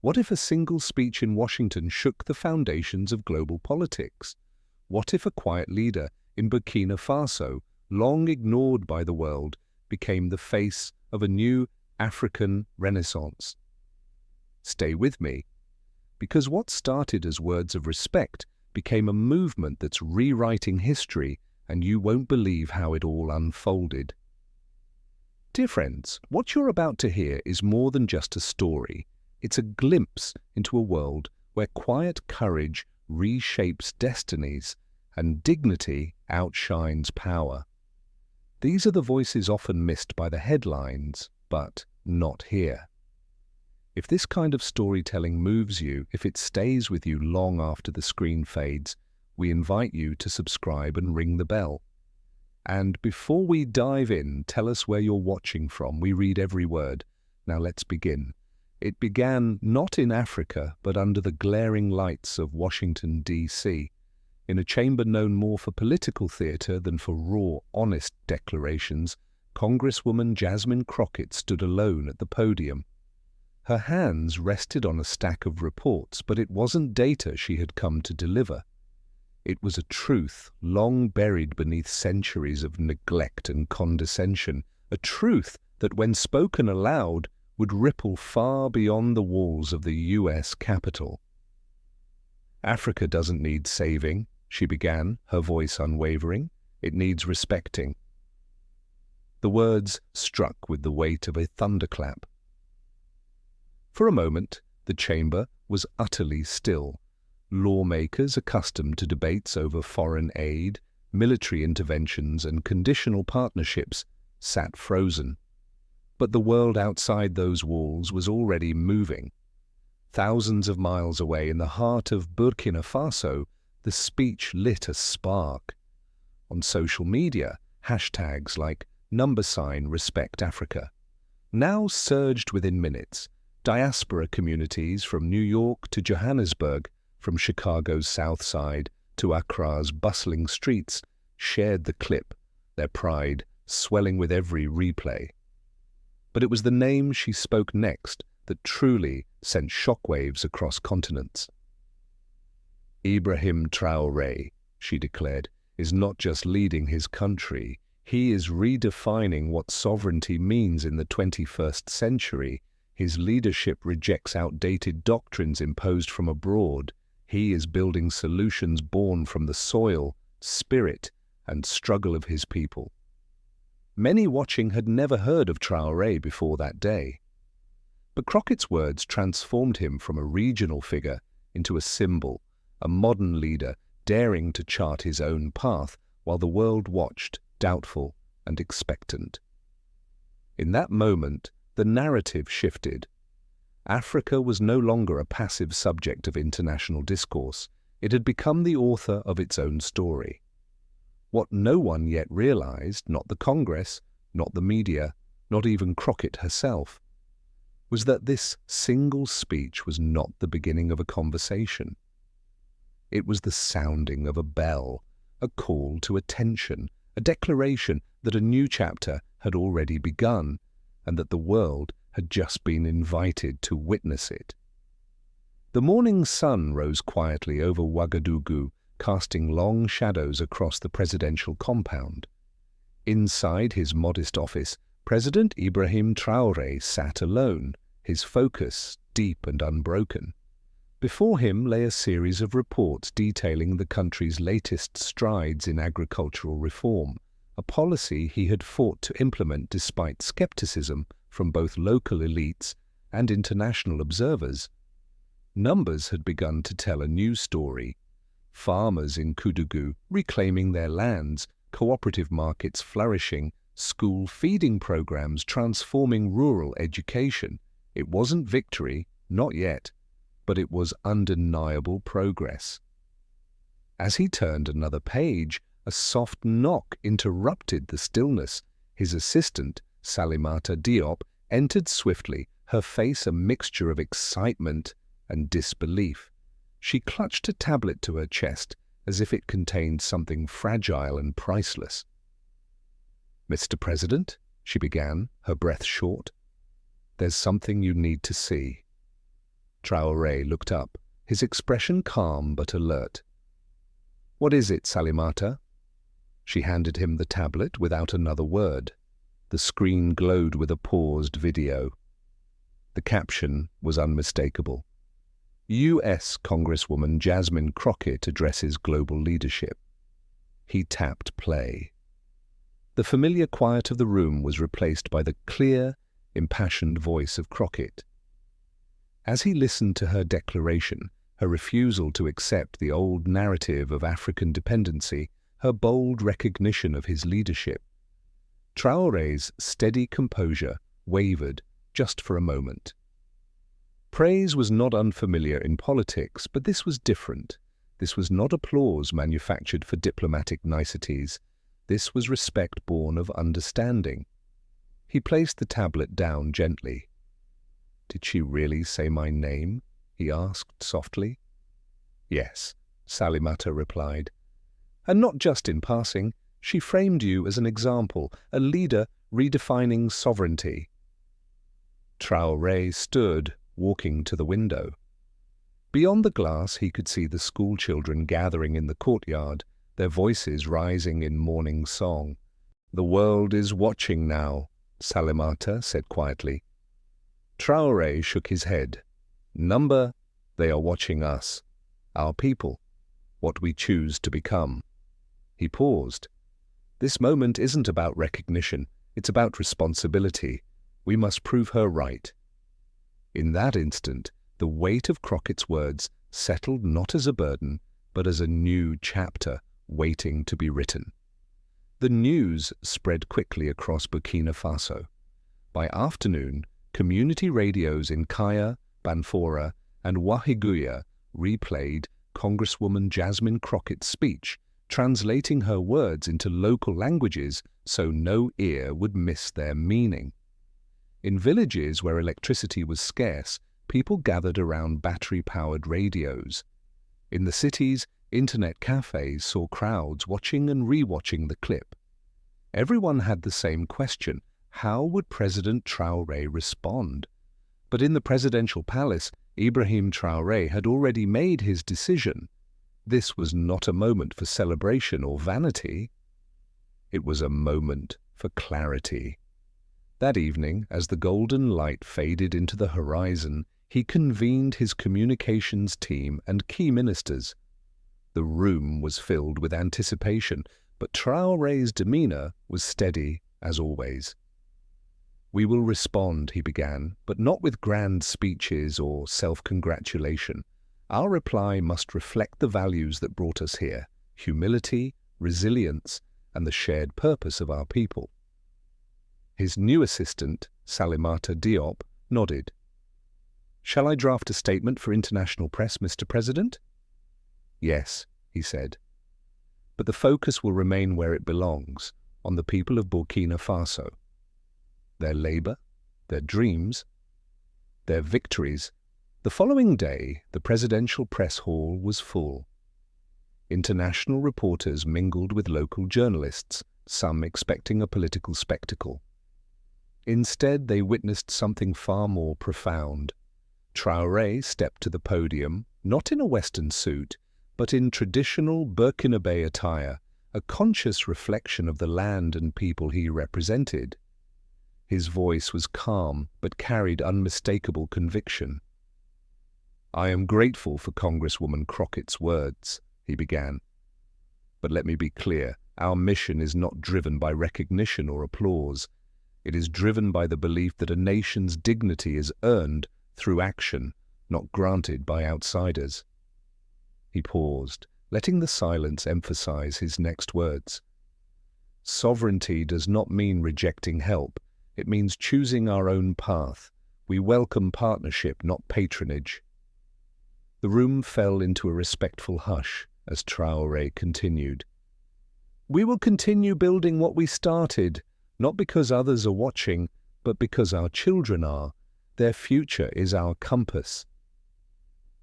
What if a single speech in Washington shook the foundations of global politics? What if a quiet leader in Burkina Faso, long ignored by the world, became the face of a new African renaissance? Stay with me, because what started as words of respect became a movement that's rewriting history, and you won't believe how it all unfolded. Dear friends, what you're about to hear is more than just a story. It's a glimpse into a world where quiet courage reshapes destinies and dignity outshines power. These are the voices often missed by the headlines, but not here. If this kind of storytelling moves you, if it stays with you long after the screen fades, we invite you to subscribe and ring the bell. And before we dive in, tell us where you're watching from. We read every word. Now let's begin. It began not in Africa, but under the glaring lights of Washington, D.C., in a chamber known more for political theater than for raw, honest declarations. Congresswoman Jasmine Crockett stood alone at the podium. Her hands rested on a stack of reports, but it wasn't data she had come to deliver. It was a truth long buried beneath centuries of neglect and condescension, a truth that, when spoken aloud, would ripple far beyond the walls of the U.S. Capitol. Africa doesn't need saving, she began, her voice unwavering. It needs respecting. The words struck with the weight of a thunderclap. For a moment, the chamber was utterly still. Lawmakers accustomed to debates over foreign aid, military interventions, and conditional partnerships sat frozen. But the world outside those walls was already moving. Thousands of miles away in the heart of Burkina Faso, the speech lit a spark. On social media, hashtags like #RespectAfrica now surged within minutes. Diaspora communities from New York to Johannesburg, from Chicago's South Side to Accra's bustling streets, shared the clip, their pride swelling with every replay. But it was the name she spoke next that truly sent shockwaves across continents. Ibrahim Traoré, she declared, is not just leading his country, he is redefining what sovereignty means in the 21st century. His leadership rejects outdated doctrines imposed from abroad. He is building solutions born from the soil, spirit, and struggle of his people. Many watching had never heard of Traoré before that day. But Crockett's words transformed him from a regional figure into a symbol, a modern leader daring to chart his own path while the world watched, doubtful and expectant. In that moment, the narrative shifted. Africa was no longer a passive subject of international discourse. It had become the author of its own story. What no one yet realized, not the Congress, not the media, not even Crockett herself, was that this single speech was not the beginning of a conversation. It was the sounding of a bell, a call to attention, a declaration that a new chapter had already begun, and that the world had just been invited to witness it. The morning sun rose quietly over Ouagadougou, casting long shadows across the presidential compound. Inside his modest office, President Ibrahim Traoré sat alone, his focus deep and unbroken. Before him lay a series of reports detailing the country's latest strides in agricultural reform, a policy he had fought to implement despite skepticism from both local elites and international observers. Numbers had begun to tell a new story. Farmers in Koudougou reclaiming their lands, cooperative markets flourishing, school feeding programs transforming rural education. It wasn't victory, not yet, but it was undeniable progress. As he turned another page, a soft knock interrupted the stillness. His assistant, Salimata Diop, entered swiftly, her face a mixture of excitement and disbelief. She clutched a tablet to her chest as if it contained something fragile and priceless. "Mr. President," she began, her breath short, "there's something you need to see." Traoré looked up, his expression calm but alert. "What is it, Salimata?" She handed him the tablet without another word. The screen glowed with a paused video. The caption was unmistakable. U.S. Congresswoman Jasmine Crockett addresses global leadership. He tapped play. The familiar quiet of the room was replaced by the clear, impassioned voice of Crockett. As he listened to her declaration, her refusal to accept the old narrative of African dependency, her bold recognition of his leadership, Traoré's steady composure wavered just for a moment. Praise was not unfamiliar in politics, but this was different. This was not applause manufactured for diplomatic niceties. This was respect born of understanding. He placed the tablet down gently. "Did she really say my name?" he asked softly. "Yes," Salimata replied. "And not just in passing. She framed you as an example, a leader redefining sovereignty." Traoré stood, walking to the window. Beyond the glass he could see the schoolchildren gathering in the courtyard, their voices rising in morning song. "The world is watching now," Salimata said quietly. Traoré shook his head. "Number, they are watching us, our people, what we choose to become." He paused. "This moment isn't about recognition, it's about responsibility. We must prove her right." In that instant, the weight of Crockett's words settled not as a burden, but as a new chapter waiting to be written. The news spread quickly across Burkina Faso. By afternoon, community radios in Kaya, Banfora, and Ouahigouya replayed Congresswoman Jasmine Crockett's speech, translating her words into local languages so no ear would miss their meaning. In villages where electricity was scarce, people gathered around battery-powered radios. In the cities, internet cafes saw crowds watching and re-watching the clip. Everyone had the same question: how would President Traoré respond? But in the presidential palace, Ibrahim Traoré had already made his decision. This was not a moment for celebration or vanity. It was a moment for clarity. That evening, as the golden light faded into the horizon, he convened his communications team and key ministers. The room was filled with anticipation, but Traoré's demeanor was steady as always. "We will respond," he began, "but not with grand speeches or self-congratulation. Our reply must reflect the values that brought us here: humility, resilience, and the shared purpose of our people." His new assistant, Salimata Diop, nodded. "Shall I draft a statement for international press, Mr. President?" "Yes," he said. "But the focus will remain where it belongs, on the people of Burkina Faso. Their labor, their dreams, their victories." The following day, the presidential press hall was full. International reporters mingled with local journalists, some expecting a political spectacle. Instead, they witnessed something far more profound. Traoré stepped to the podium, not in a Western suit, but in traditional Burkinabe attire, a conscious reflection of the land and people he represented. His voice was calm, but carried unmistakable conviction. "I am grateful for Congresswoman Crockett's words," he began. "But let me be clear, our mission is not driven by recognition or applause. It is driven by the belief that a nation's dignity is earned through action, not granted by outsiders." He paused, letting the silence emphasize his next words. "Sovereignty does not mean rejecting help. It means choosing our own path. We welcome partnership, not patronage." The room fell into a respectful hush as Traoré continued. "We will continue building what we started, not because others are watching, but because our children are. Their future is our compass."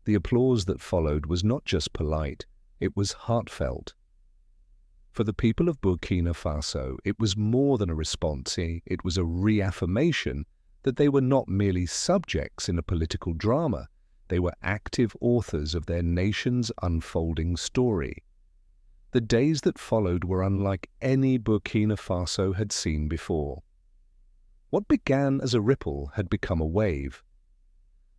The applause that followed was not just polite, it was heartfelt. For the people of Burkina Faso, it was more than a response. It was a reaffirmation that they were not merely subjects in a political drama. They were active authors of their nation's unfolding story. The days that followed were unlike any Burkina Faso had seen before. What began as a ripple had become a wave.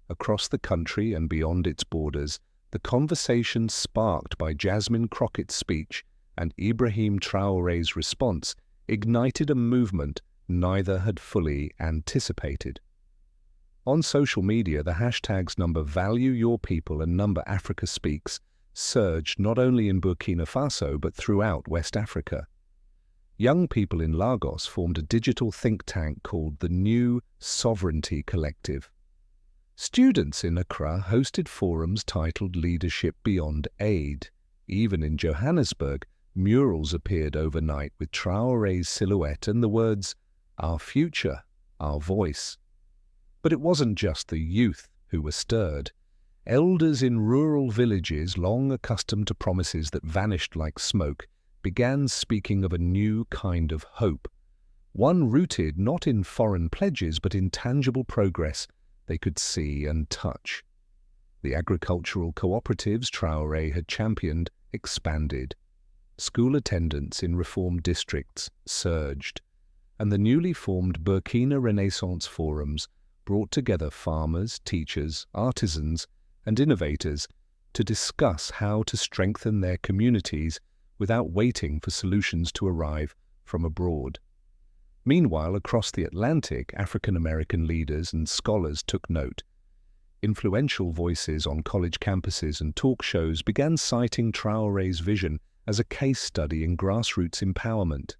Across the country and beyond its borders, the conversation sparked by Jasmine Crockett's speech and Ibrahim Traoré's response ignited a movement neither had fully anticipated. On social media, the hashtags number Value Your People and number Africa Speaks surged not only in Burkina Faso but throughout West Africa. Young people in Lagos formed a digital think tank called the New Sovereignty Collective. Students in Accra hosted forums titled Leadership Beyond Aid. Even in Johannesburg, murals appeared overnight with Traoré's silhouette and the words, "Our future, our voice." But it wasn't just the youth who were stirred. Elders in rural villages, long accustomed to promises that vanished like smoke, began speaking of a new kind of hope, one rooted not in foreign pledges but in tangible progress they could see and touch. The agricultural cooperatives Traoré had championed expanded. School attendance in reform districts surged, and the newly formed Burkina Renaissance forums brought together farmers, teachers, artisans, and innovators to discuss how to strengthen their communities without waiting for solutions to arrive from abroad. Meanwhile, across the Atlantic, African-American leaders and scholars took note. Influential voices on college campuses and talk shows began citing Traoré's vision as a case study in grassroots empowerment.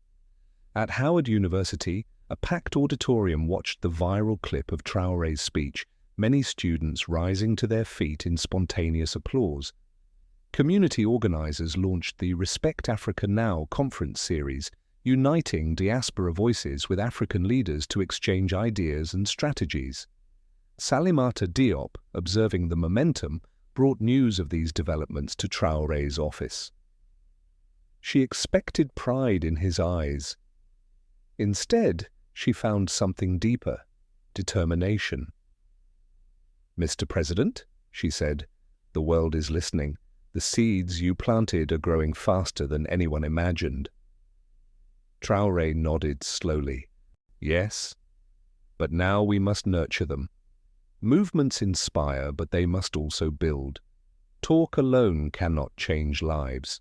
At Howard University, a packed auditorium watched the viral clip of Traoré's speech, many students rising to their feet in spontaneous applause. Community organizers launched the Respect Africa Now conference series, uniting diaspora voices with African leaders to exchange ideas and strategies. Salimata Diop, observing the momentum, brought news of these developments to Traoré's office. She expected pride in his eyes. Instead, she found something deeper: determination. "Mr. President," she said, "the world is listening. The seeds you planted are growing faster than anyone imagined." Traoré nodded slowly. "Yes, but now we must nurture them. Movements inspire, but they must also build. Talk alone cannot change lives."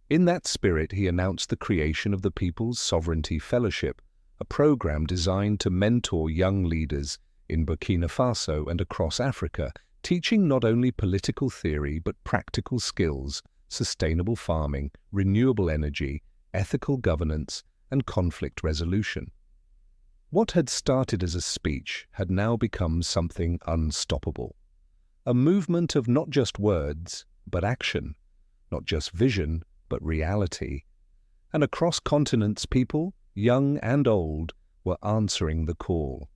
In that spirit, he announced the creation of the People's Sovereignty Fellowship, a program designed to mentor young leaders in Burkina Faso and across Africa, teaching not only political theory but practical skills, sustainable farming, renewable energy, ethical governance, and conflict resolution. What had started as a speech had now become something unstoppable. A movement of not just words, but action, not just vision, but reality. And across continents, people, young and old, were answering the call.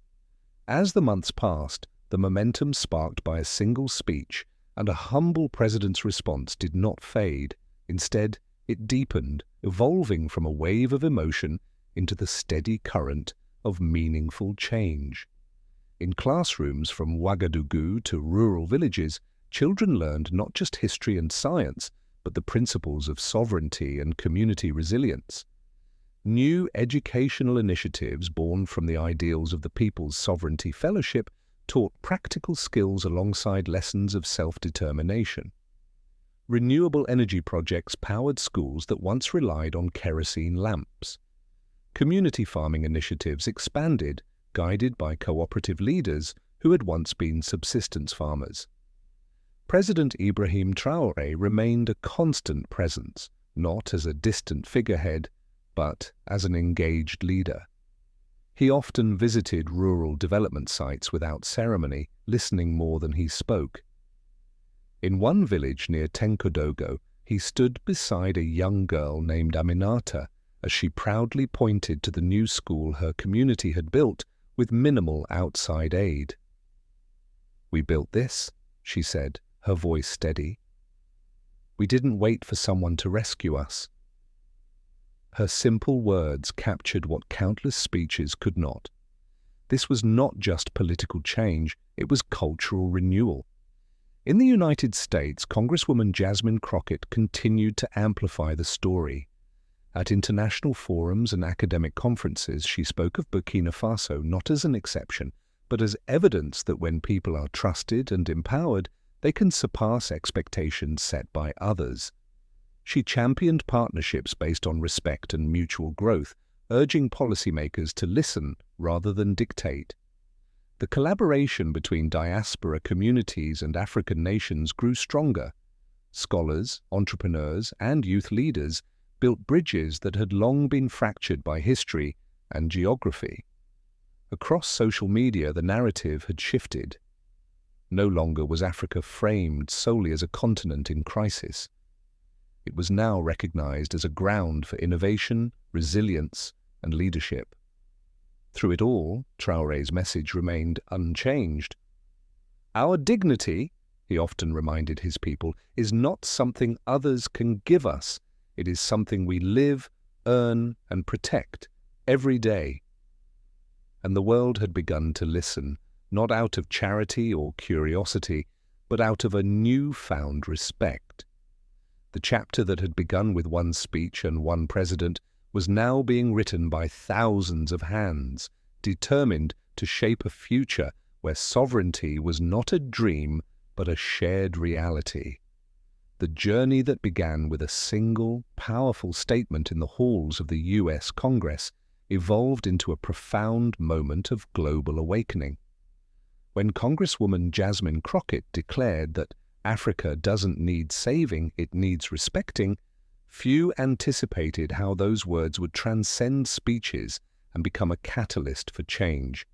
As the months passed, the momentum sparked by a single speech and a humble president's response did not fade. Instead, it deepened, evolving from a wave of emotion into the steady current of meaningful change. In classrooms from Ouagadougou to rural villages, children learned not just history and science, but the principles of sovereignty and community resilience. New educational initiatives born from the ideals of the People's Sovereignty Fellowship taught practical skills alongside lessons of self-determination. Renewable energy projects powered schools that once relied on kerosene lamps. Community farming initiatives expanded, guided by cooperative leaders who had once been subsistence farmers. President Ibrahim Traoré remained a constant presence, not as a distant figurehead, but as an engaged leader. He often visited rural development sites without ceremony, listening more than he spoke. In one village near Tenkodogo, he stood beside a young girl named Aminata as she proudly pointed to the new school her community had built with minimal outside aid. "We built this," she said, her voice steady. "We didn't wait for someone to rescue us." Her simple words captured what countless speeches could not. This was not just political change, It was cultural renewal. In the United States, Congresswoman Jasmine Crockett continued to amplify the story. At international forums and academic conferences, she spoke of Burkina Faso not as an exception, but as evidence that when people are trusted and empowered, they can surpass expectations set by others. She championed partnerships based on respect and mutual growth, urging policymakers to listen rather than dictate. The collaboration between diaspora communities and African nations grew stronger. Scholars, entrepreneurs, and youth leaders built bridges that had long been fractured by history and geography. Across social media, the narrative had shifted. No longer was Africa framed solely as a continent in crisis. It was now recognized as a ground for innovation, resilience, and leadership. Through it all, Traoré's message remained unchanged. Our dignity, he often reminded his people, is not something others can give us. It is something we live, earn, and protect every day. And the world had begun to listen, not out of charity or curiosity, but out of a newfound respect. The chapter that had begun with one speech and one president was now being written by thousands of hands, determined to shape a future where sovereignty was not a dream but a shared reality. The journey that began with a single, powerful statement in the halls of the US Congress evolved into a profound moment of global awakening. When Congresswoman Jasmine Crockett declared that Africa doesn't need saving, it needs respecting, few anticipated how those words would transcend speeches and become a catalyst for change.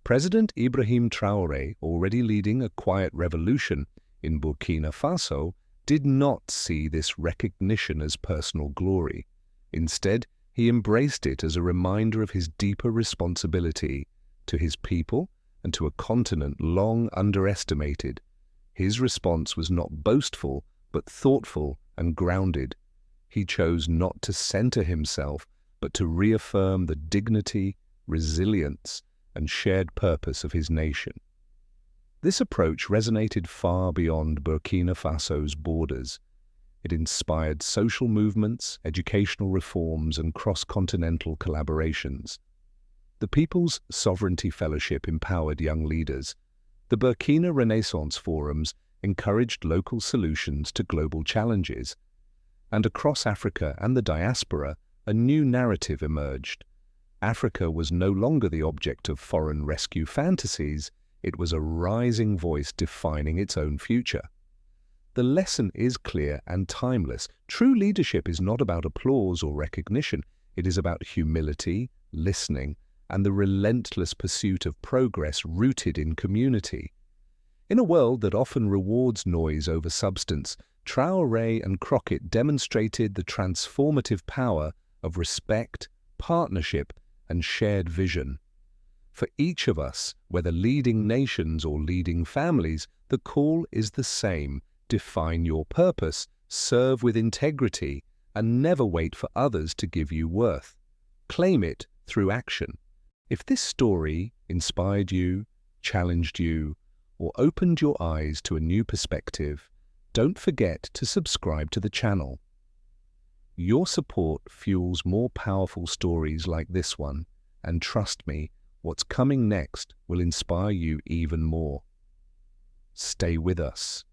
President Ibrahim Traoré, already leading a quiet revolution in Burkina Faso, did not see this recognition as personal glory. Instead, he embraced it as a reminder of his deeper responsibility to his people and to a continent long underestimated. His response was not boastful, but thoughtful and grounded. He chose not to center himself, but to reaffirm the dignity, resilience, and shared purpose of his nation. This approach resonated far beyond Burkina Faso's borders. It inspired social movements, educational reforms, and cross-continental collaborations. The People's Sovereignty Fellowship empowered young leaders. The Burkina Renaissance Forums encouraged local solutions to global challenges. And across Africa and the diaspora, a new narrative emerged. Africa was no longer the object of foreign rescue fantasies. It was a rising voice defining its own future. The lesson is clear and timeless. True leadership is not about applause or recognition. It is about humility, listening, and the relentless pursuit of progress rooted in community. In a world that often rewards noise over substance, Traoré and Crockett demonstrated the transformative power of respect, partnership, and shared vision. For each of us, whether leading nations or leading families, the call is the same: define your purpose, serve with integrity, and never wait for others to give you worth. Claim it through action. If this story inspired you, challenged you, or opened your eyes to a new perspective, don't forget to subscribe to the channel. Your support fuels more powerful stories like this one, and trust me, what's coming next will inspire you even more. Stay with us.